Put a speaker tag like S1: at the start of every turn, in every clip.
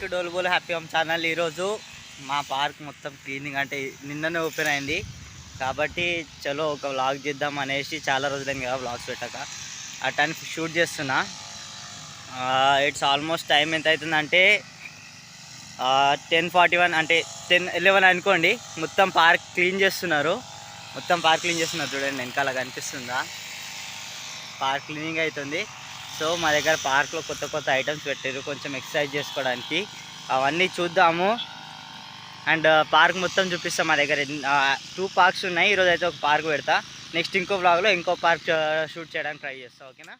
S1: To డోల్బోల్ happy home channel. ఈరోజు మా పార్క్ మొత్తం క్లీనింగ్ అంటే నిన్ననే ఓపెన్ అయింది కాబట్టి చలో ఒక వ్లాగ్ చేద్దాం అనేసి చాలా రోజులైంది కదా వ్లాగ్స్ పెట్టాక అటానికి షూట్ చేస్తున్నా. ఇట్స్ ఆల్మోస్ట్ టైం ఎంత అవుతుందంటే 10:41 అంటే 10:11 అనుకోండి. మొత్తం పార్క్ క్లీన్ చేస్తున్నారు. చూడండి వెనకాల కనిపిస్తుందా, పార్క్ క్లీనింగ్ అవుతుంది. సో మా దగ్గర పార్క్లో కొత్త ఐటమ్స్ పెట్టారు కొంచెం ఎక్సర్సైజ్ చేసుకోవడానికి, అవన్నీ చూద్దాము. అండ్ పార్క్ మొత్తం చూపిస్తాం. మా దగ్గర 2 పార్క్స్ ఉన్నాయి. ఈరోజు అయితే ఒక పార్క్ పెడతా, నెక్స్ట్ ఇంకో వ్లాగ్లో ఇంకో పార్క్ షూట్ చేయడానికి ట్రై చేస్తా. ఓకేనా?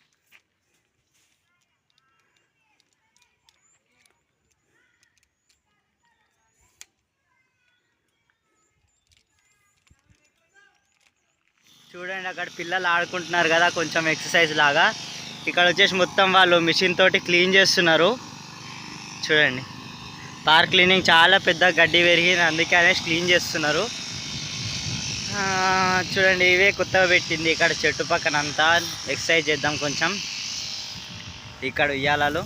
S1: చూడండి అక్కడ పిల్లలు ఆడుకుంటున్నారు కదా, కొంచెం ఎక్సర్సైజ్ లాగా. ఇక్కడ వచ్చేసి మొత్తం వాళ్ళు మిషన్ తోటి క్లీన్ చేస్తున్నారు. చూడండి పార్క్ క్లీనింగ్ చాలా పెద్ద గడ్డి పెరిగింది, అందుకే అనేసి క్లీన్ చేస్తున్నారు. చూడండి ఇవే కొత్తగా పెట్టింది ఇక్కడ చెట్టు పక్కన అంతా. ఎక్సర్సైజ్ చేద్దాం కొంచెం. ఇక్కడ ఉయ్యాలలు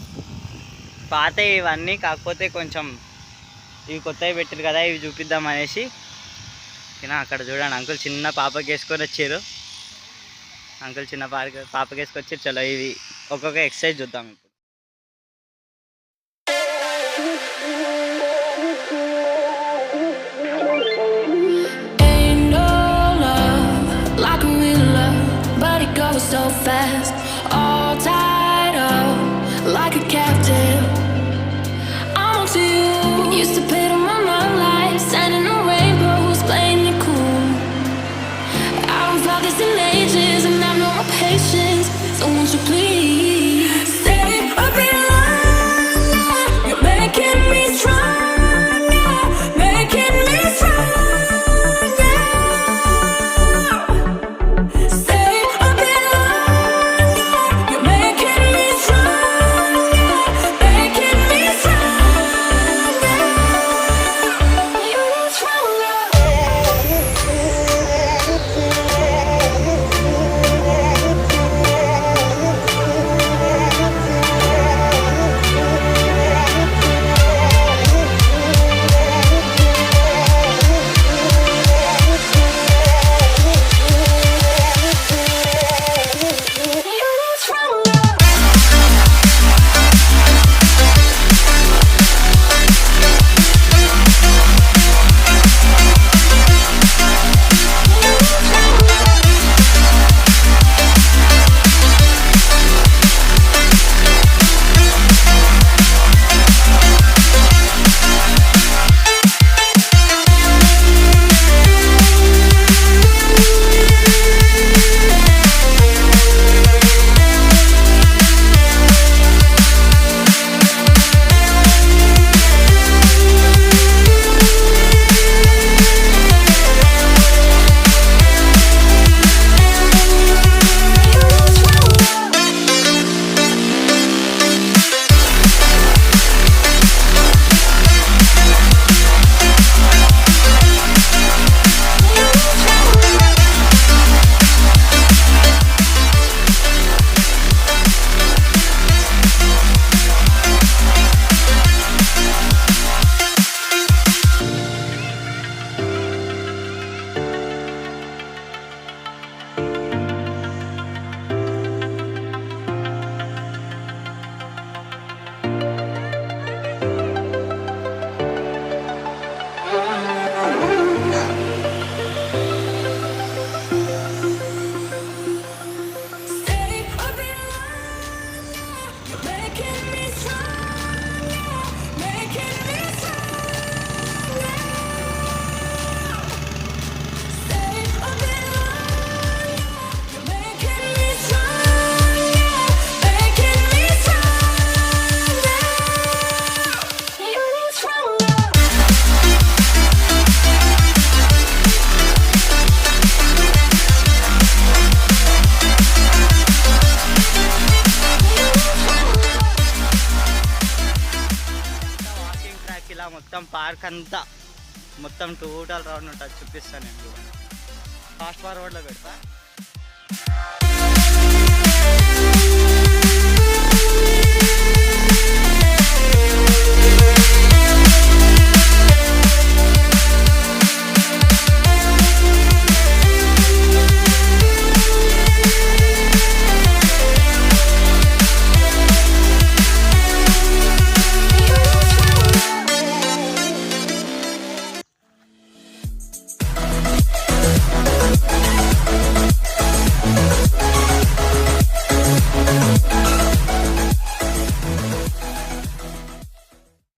S1: పాత ఇవన్నీ, కాకపోతే కొంచెం ఇవి కొత్తవి పెట్టారు కదా, ఇవి చూపిద్దాం అనేసి. అక్కడ చూడండి అంకుల్ చిన్న పాపకి వేసుకొని వచ్చారు. చిన్న పాపకి వేసుకొచ్చి చలో ఇవి ఒక్కొక్క ఎక్సర్సైజ్ చూద్దాం ఇప్పుడు. So fast, all tied up like a captive. I'm on to you. Used to pay to my life, sending the rainbows, playing it cool. I don't felt this in ages, and I know my patience. So won't you please stay a bit longer? You're making me stronger, making me stronger. మొత్తం park అంతా మొత్తం total round ఉంటుంది, చూపిస్తాను నేను. Fast ఫార్వర్డ్లో పెడతా.